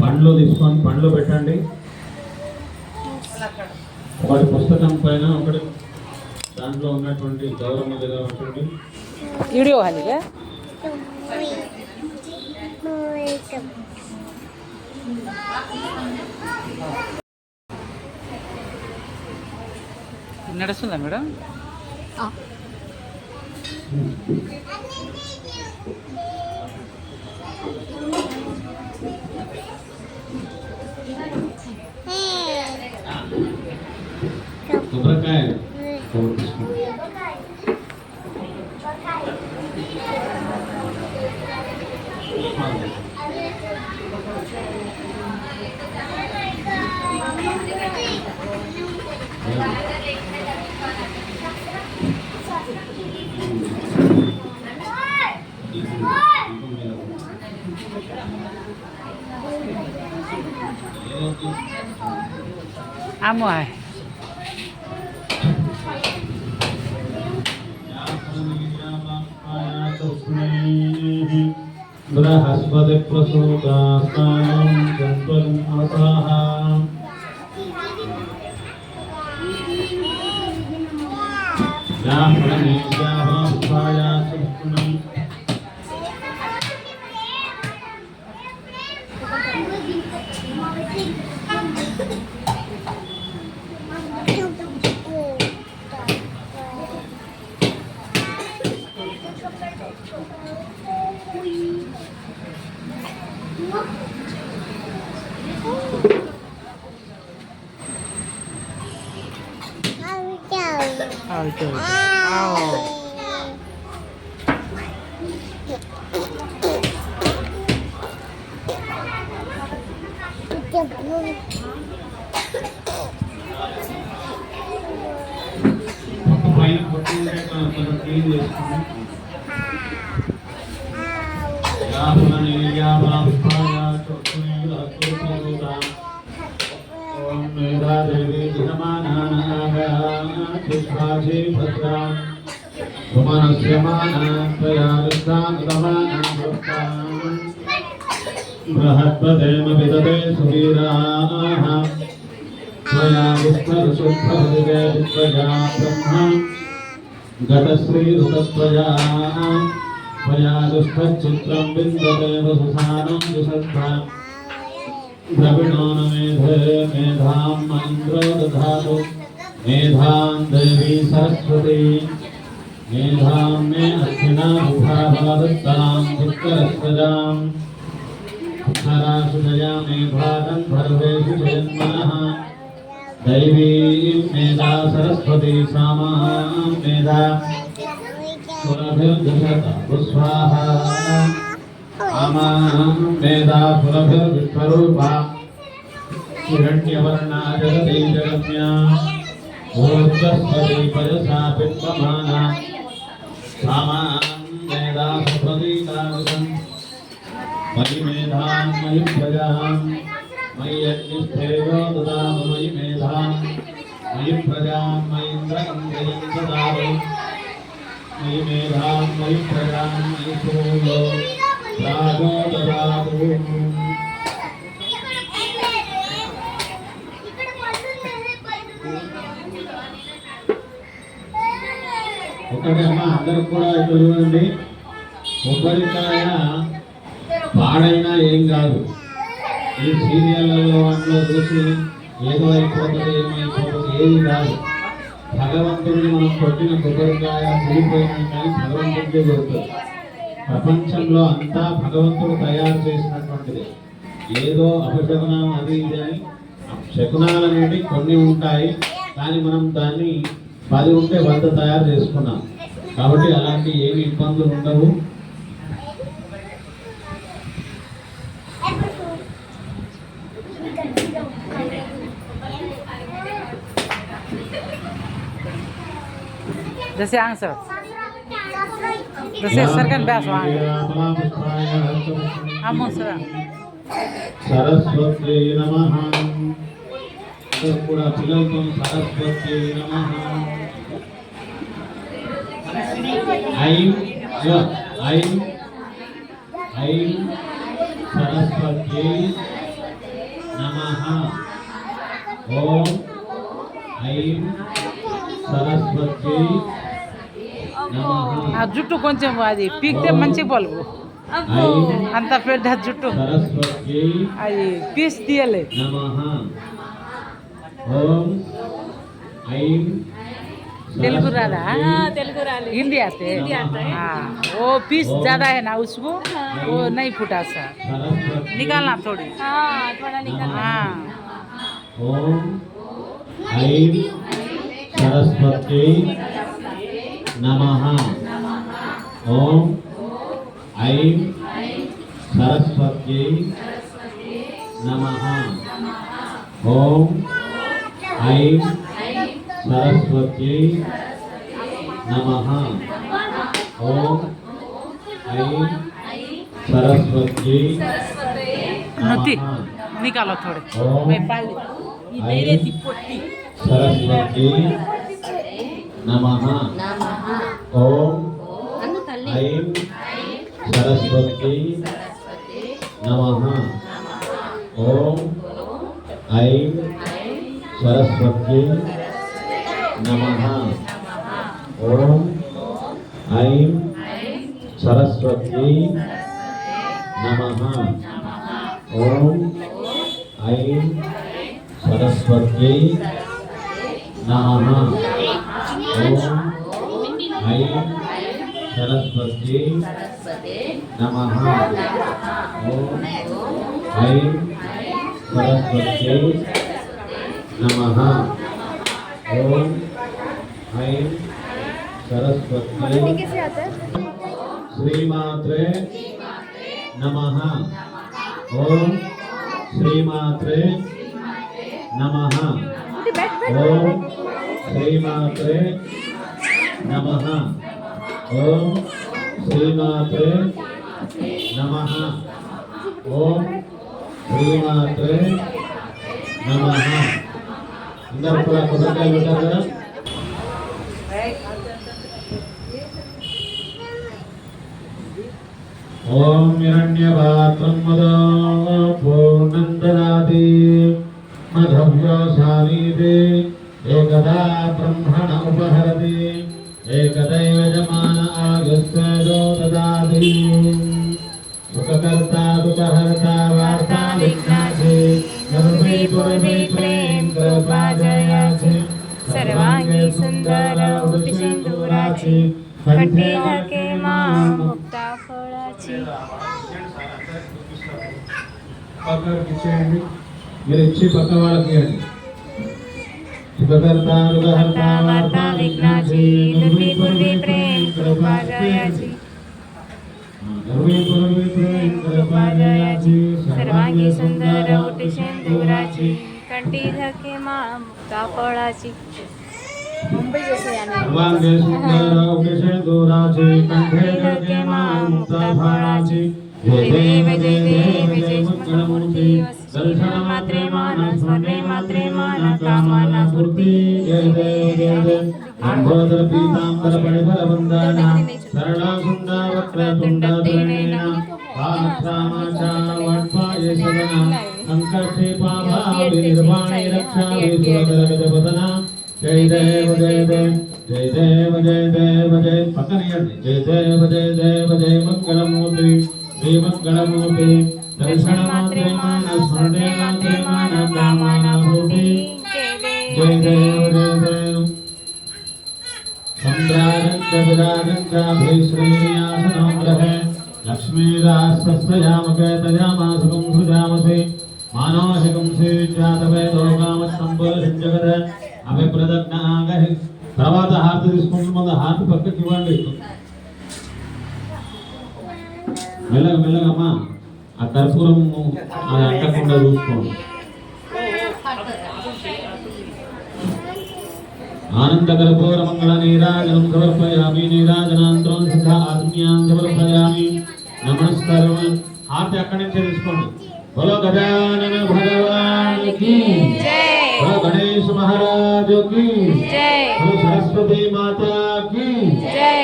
పండ్లు తీసుకొని పండ్లు పెట్టండి. ఒకటి పుస్తకం పైన, ఒకటి దాంట్లో ఉన్నటువంటి గౌరమ్మ దగ్గర ఉంటుంది. వీడియో హాలిగా నడుస్తుందా మేడం? కొబ్బరికాయ Amo ay. Brahaspada prasuta stanam jantam asaha Yahmani yahmaya suskunam పైన కొట్టింటే కొంచెం క్లీన్ చేసుకుని యాహమని యామఃపాయ చక్షునిరతురుదా ఓం మేధాదేవి దినమానానాగా పుష్పాజి భద్రా సుమనస్య మానాత్వయారుద్ధానుదమానా భక్తాం బృహత్పదేమ విదతే సువీరాః त्वया विष्णुरुषुद्धहृदे त्वया ब्रह्मा गतश्रीरुतत्वया त्वया दुष्टचित्रं विन्दते वसुसानं दुषद्धा द्रविणो न मेधे मेधां इन्द्रो दधातु मेधां देवी सरस्वती मेधां मे अक्षिणा बुधाभादत्तां चित्तरस्वजां उत्तराशुजया मेधानं भर्वेषु जन्मनः दैवीं मेधा सरस्वती सामां मेधा सुरभिर्दशतु स्वाहा आमां मेधा सुरभिर्विश्वरूपा हिरण्यवर्णा जगती जगन्या ऊर्जस्वती पयसा विद्यमाना सामां मेधा सुप्रतीकागतं मयि मेधां मयि प्रजां मयि यज्ञस्थेयो ददाम मयि मेधां मयि प्रजां मयीन्द्रं जयं ददातु मयि मेधां मयि प्रजां मयि सूर्यो राजो ददातु ఒకటే అమ్మ అందరికి కూడా ఇటు చూడండి. కొబ్బరికాయ పాడైనా ఏం కాదు. ఈ సీరియళ్ళలో వాటిలో చూసి ఏదో అయిపోతుంది ఏమైపోతుంది ఏది కాదు. భగవంతుడిని మనం కొట్టిన కొబ్బరికాయ కూలిపోయినా కానీ భగవంతుడికే దొరుకుతుంది. ప్రపంచంలో అంతా భగవంతుడు తయారు చేసినటువంటిది. ఏదో అపశకునం అది ఇది అని శకునాలు అనేవి కొన్ని ఉంటాయి, కానీ మనం దాన్ని 10 ఉంటే 100 తయారు చేసుకున్నాం. కాబట్టి అలాంటి ఏమి ఇబ్బందులు ఉండవు. जैसे आंसर जैसे सरकन बैस हम सर सरस्वती नमः पूरा पिललतो सरस्वती नमः ऐं ऐं ऐं सरस्वती నమః ఓం ఐం సరస్వత్యై నమః ఆ జుట్టు కొంచెం అది పీకితే మంచి పలుకు ఐం అంత పెద్ద జుట్టు సరస్వత్యై అది పీస్ తీయలే नमः ओम ऐं तेलुगु राधा तेलुगु राली हिंदी आते हिंदी आता है। हाँ वो पीस ज्यादा है ना उसको वो नहीं फूटा सा सरस्वती निकालना थोड़ी हाँ थोड़ा निकल हाँ ओम ऐं सरस्वती नमः ओम ऐं सरस्वती नमः ओम ऐं सरस्वती नमः ओम ऐं सरस्वती नोती नमः निकालो थोड़े ओम मैं पाल ऐं सरस्वती नमः ओम ऐं सरस्वती नमः ओम ऐं सरस्वती नमः ओम ऐं सरस्वती नमः ओम ऐं सरस्वती नमः ओम ऐं सरस्वती नमः ओम ऐं सरस्वती नमः ओम ऐं सरस्वती कैसे आता है श्रीमात्रे नमः ओम श्रीमात्रे नमः ओम श्रीमात्रे नमः ओम श्रीमात्रे नमः ओम श्रीमात्रे नमः अंदर पूरा कोदरकाय పెట్టారు కదా ओम हिरण्यपात्रं मदो पूर्णन्दनाति मधव्योसानीते एकदा ब्रह्मण उपहरति एकदैव जमान आगस्त्यो ददाति सुखकर्ता दुःखहर्ता वार्ता विघ्नाति नमते पूर्वे प्रेम कृपा जयाति सर्वांगी सुंदर उदिसिंदूराची कंठी ढके मां मुक्ता फळाची పక్కకి చేయండి మీరు ఇచ్చి పక్క వాళ్ళకి ఇవ్వండి సుఖకర్త దుఃఖహర్త వార్తా విఘ్నాచి निर्वी पूर्वी प्रेम कृपा जयाची నిర్వే పూర్వే ప్రేమ కృపా జయాచి सर्वांगी सुंदर उदिसिंदूराची कंठी ढके मां मुक्ता फळाची मुंबई जैसे यानी सर्वांगे सुंदर उदिशे दूराची कंठे ढके मां मुक्ता फळाची जय देव जय देव जय मंगलमूर्ती दर्शन मात्रे मान स्मरणे मात्रे मान कामना पूर्ती जय देव जय देव अंबोदर पीतांबर परिभर वंदना सरळासुंदा वक्रतुंड त्रिनेत्र पात्रामाचा वट्पाय सदना संकर्षे पाभावि निर्वाणी रक्षामि सुरगरगजपदना जय देव जय देव जय देव जय देव जय पकनियंడి जय देव जय मंगलमूर्ति श्री मंगलमूर्ति दर्शन मात्रे मान स्मरणे मात्रे मान कामना पूर्ति जय देव जय देव चंद्रागंच विरागंच भीश्रीयासनं ग्रहे लक्ष्मीरास्तस्यामके तजामासुकं सुजामसे मानोहिकं सेविज्ञातवेदो कामत्संपूर्णं जगद అభిప్రదజ్ఞాగహి తర్వాత హారతి తీసుకుంటున్న ముందు హారతి పక్కకి ఇవ్వండి మెల్లగా మెల్లగా అమ్మా ఆ కర్పూరం అది అంటకుండా చూసుకోండి ఆనంద కర్పూర మంగళ నీరాజనం సమర్పయామి నీరాజనాంతరం సిద్ధ ఆత్మీయాం సమర్పయామి నమస్కారం హారతి అక్కడి నుంచే తీసుకోండి బోలో గజానన భగవాన్ కీ जय बोलो गणेश महाराज की जय बोलो सरस्वती माता की जय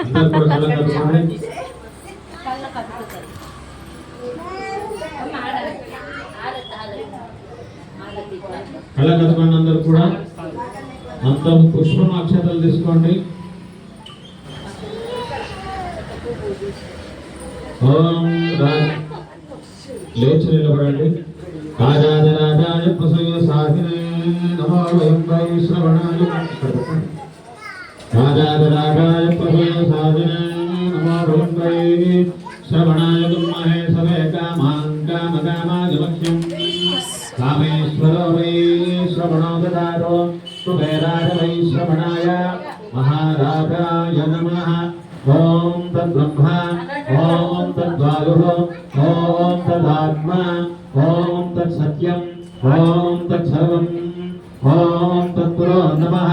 इधर पर कलर का కళ్ళ కదపండి అందరూ కూడా. అంత పుష్పం అక్షతలు తీసుకోండి. ఓం లేచి నిలబడండి. రాజాయ ప్రసయ సాహినే నమో why శ్రవణాయ. రాజాయ ప్రసయ సాహినే Namo why శ్రవణాయ గుమ్మహే సవే come on కామకామాజమఖ్యం కామేశ్వరో why శ్రవణో దదాతో కుబేరాయ why శ్రవణాయ మహారాజాయ నమః. ఓం తద్బ్రహ్మ ఓం తద్వాయుః ఓం తదాత్మ ఓం తత్సత్యం ఓం తత్సర్వం ఓం తత్పురో నమః.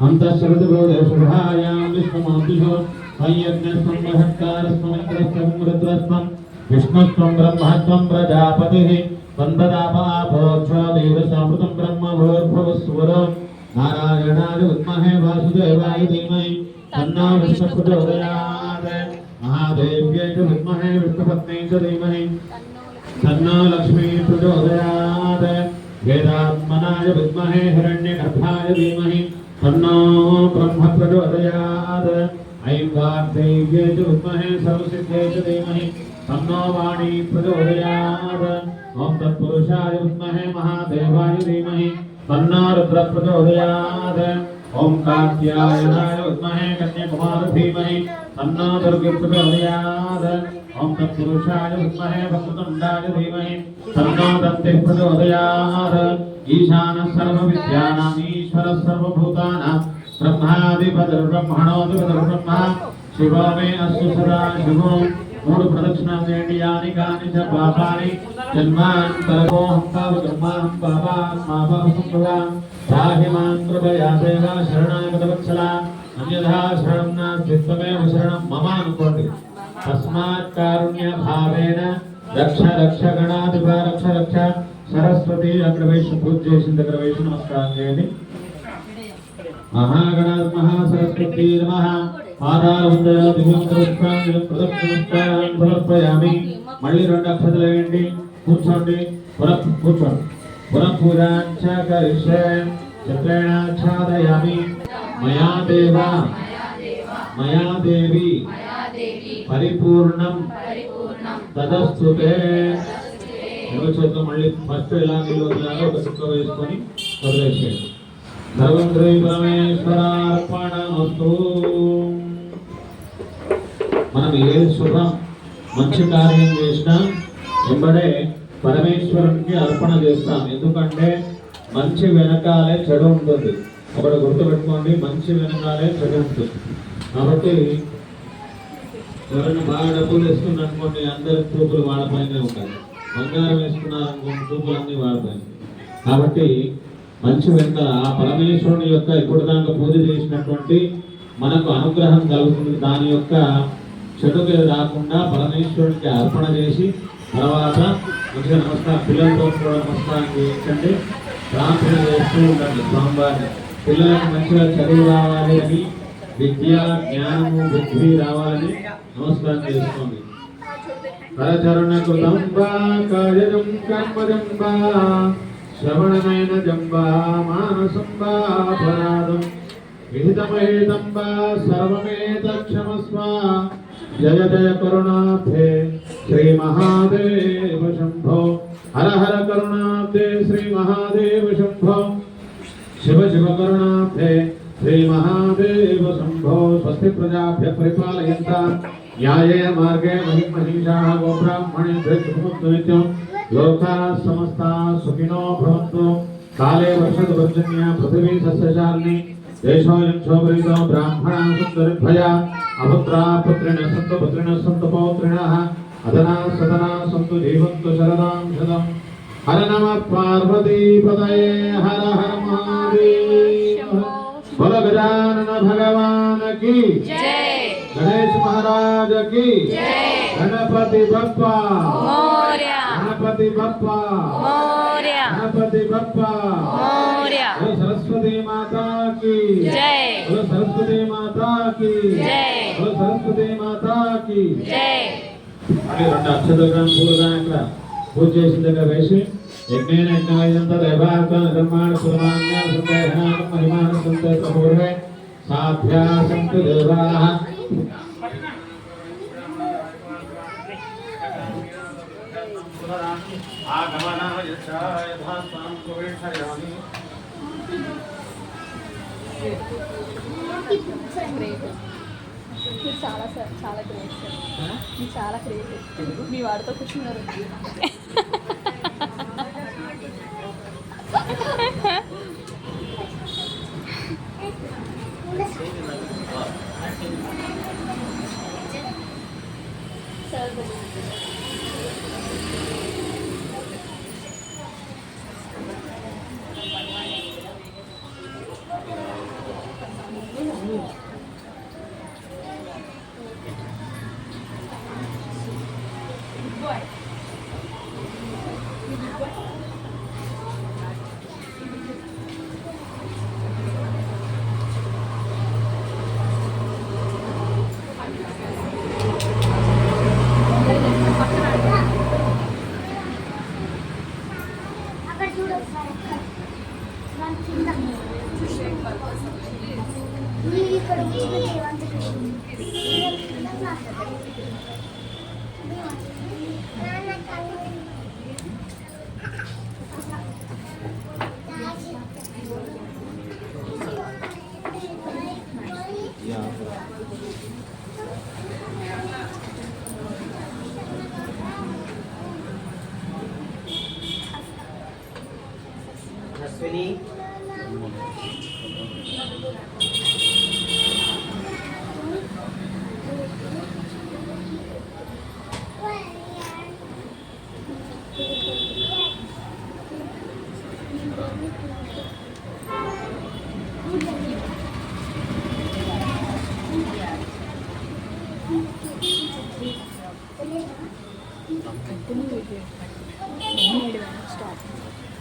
అంతఃశ్రుతిబోధేషుభాయాం విష్ణుమాంతిషు సంయజ్ఞస్వం మహత్కారస్వం ఇంద్రస్వం రుద్రస్వం విష్ణుస్వం బ్రహ్మత్వం ప్రజాపతిః వందదాపాపోక్షోదేవసామృతం బ్రహ్మ భూర్భువస్సువరో నారాయణాయ విద్మహే వాసుదేవాయ ధీమహి తన్నో విష్ణుః ప్రచోదయాత్. మహాదేవ్యై చ విద్మహే విష్ణుపత్న్యై చ ధీమహి తన్నో లక్ష్మీ ప్రచోదయాత్. వేదాత్మనాయ విద్మహే హిరణ్యగర్భాయ ధీమహి తన్నో బ్రహ్మ ప్రచోదయాత్. ఐం వాగ్దేవ్యై చ విద్మహే సర్వసిద్ధ్యై చ ధీమహి తన్నో వాణీ ప్రచోదయాత్. ఓం తత్పురుషాయ విద్మహే మహాదేవాయ ధీమహి తన్నో రుద్ర ప్రచోదయాత్. ఓం కాత్యాయనాయ విద్మహే కన్యాకుమార ధీమహి తన్నో దుర్గ ప్రచోదయాత్. ఓం తత్పురుషాయ విద్మహే వక్రతుండాయ ధీమహి తన్నో దంతి ప్రచోదయాత్. ఈశానః సర్వవిద్యానాం ఈశ్వరः సర్వభూతానాం బ్రహ్మాధిపతిర్బ్రహ్మణోధిపతిర్బ్రహ్మ శివో మే అస్తు సదా శివో. మూడు ప్రదక్షిణాలు చేయండి. యాని కాని చ పాపాని జన్మాంతరకోహం పాపకర్మాహం పాపాత్మాపాపసంభవాన్ పాహి మాం కృపయా దేవ శరణాగతవత్సల. అన్యథా శరణం నాస్తి త్వమేవ శరణం మమ అనుకోండి. తస్మాత్ కారుణ్య భావేన రక్ష రక్ష గణాధిప రక్ష రక్ష సరస్వతి. అక్కడ వేసి పూజ చేసిన దగ్గర వేసి నమస్కారం చేయండి. మహాగణాధి మహాసరస్వతి నమః. సమర్పయామి. మళ్ళీ 2 అక్షతలు వేయండి. కూర్చోండి. కూర్చోండి. పునఃపూజాంచ కరిష్యే చక్రేణాచ్ఛాదయామి. మయా దేవ మయా దేవి పరిపూర్ణం తదస్తుతే. చేతిలో మళ్ళీ ఫస్ట్ ఎలా నీళ్ళు వదిలాలో ఒక చుక్క వేసుకొని వదిలేసేయండి. సర్వం శ్రీ పరమేశ్వరార్పణమస్తు. మనం ఏది శుభం మంచి కార్యం చేసినా వెంబడే పరమేశ్వరునికి అర్పణ చేస్తాం. ఎందుకంటే మంచి వెనకాలే చెడు ఉంటుంది. ఒకటి గుర్తుపెట్టుకోండి, మంచి వెనకాలే చెడు ఉంటుంది. కాబట్టి ఎవరైనా బాగా డబ్బులు వేసుకుని అనుకోండి, అందరి చూపులు వాళ్ళపైనే ఉంటాయి. బంగారం వేసుకున్నారనుకోండి, చూపులు అన్నీ వాళ్ళపైన. కాబట్టి మంచి వెనకాల ఆ పరమేశ్వరుని యొక్క ఇప్పుడు దాకా పూజ చేసినటువంటి మనకు అనుగ్రహం కలుగుతుంది. దాని యొక్క చెడుకు రాకుండా పరమేశ్వరునికి అర్పణ చేసి తర్వాత మంచిగా నమస్కారం, పిల్లలతో కూడా నమస్కారం చేయించండి. ప్రార్థన చేస్తూ ఉండండి స్వామివారిని. పిల్లలకు మంచిగా చదువు రావాలి అని, విద్య జ్ఞానము బుద్ధి రావాలని నమస్కారం చేసుకోండి. కరచరణ కృతం వా కార్యం కర్మజం వా శ్రవణమైన జంబా మానసం వా అపరాధం విహితమహితం వా సర్వమేతక్షమస్వ. జయ జయ కరుణాబ్ధే శ్రీ మహాదేవ శంభో. హర హర కరుణాబ్ధే శ్రీ మహాదేవ శంభో. శివ శివ కరుణాబ్ధే శ్రీ మహాదేవ శంభో. స్వస్తి ప్రజాభ్య పరిపాలయంతాం న్యాయేన మార్గే మహిమహీషాః గోబ్రాహ్మణేభ్యः శుభమస్తు నిత్యం. లోకాः సమస్తాः సుఖినో భవంతు. కాలే వర్షతు పర్జన్య పృథివీ సస్యశాలిని. దేశోऽयं శోభితో బ్రాహ్మణాः సుందరిభ్యः. అపుత్రాः పుత్రిణः సంతు పుత్రిణः సంతు పౌత్రిణः. అదనాः సదనాः సంతు జీవంతు శరదాం శతం. హర నమః పార్వతీపతయే. హర హర మహాదేవ. बोलो गजानन भगवान की जय. गणेश महाराज की जय. गणपति बप्पा मोरया. गणपति बप्पा मोरया. गणपति बप्पा मोरया. बोलो सरस्वती माता की जय. बोलो सरस्वती माता की जय. बोलो सरस्वती माता की जय. అదే 2 అక్షతలు పూజ చేసిన దగ్గర వేసి यज्ञेन यज्ञमयं तदेवात्मन कर्माणि कुर्वाण्या सन्देहनां महिमानं सन्ते पूर्वे साध्या सन्तु देवाः आगमनाय यच्छाय यथास्तां प्रवेशयामि మీరు చాలా సార్ చాలా గ్రేట్ సార్ మీరు చాలా గ్రేట్ మీ వాడితో కూర్చున్నారు సార్ Aswini. స్టాప్